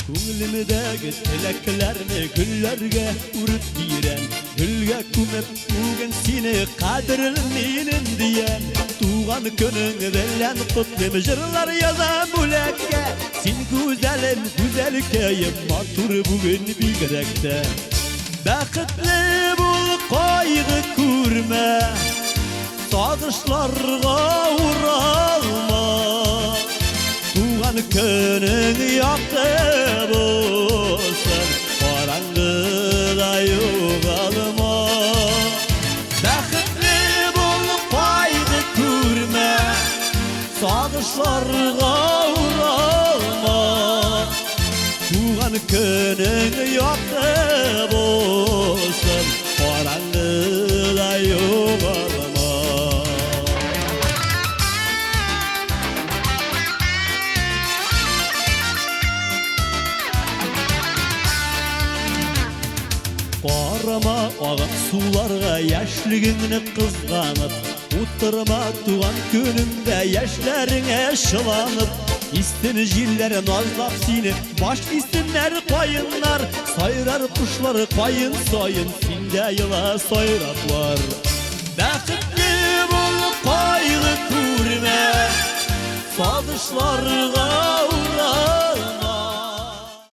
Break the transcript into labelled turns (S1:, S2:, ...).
S1: Көңілімдегі тілектерні гүллерге үріп бирен, гүлге көміп бүгін сені қадірлі менің диен. Туған күнің белен құтлым жырлар язам бүлекке, сен güzelim güzel keyim матур бүгін бигректе. Бақытлы бұл қайғы көрме, сағынышларға оралма. Туған күнің яқты болсын, қараңғыда жоғалма. Бақытлы бұл қайғы көрме, сағынышларға оралма. Туған күнің яқты болсын, қараңғыда жоғалма. Қарама ағын суларға яшілігіңні қызғанып, отырма туған күніңді яшілеріңе шыланып. Истін жиллер назлап сені, баш истінлер қайынлар, сайрар құшлар қайын сайын, сенде йыла сайраплар.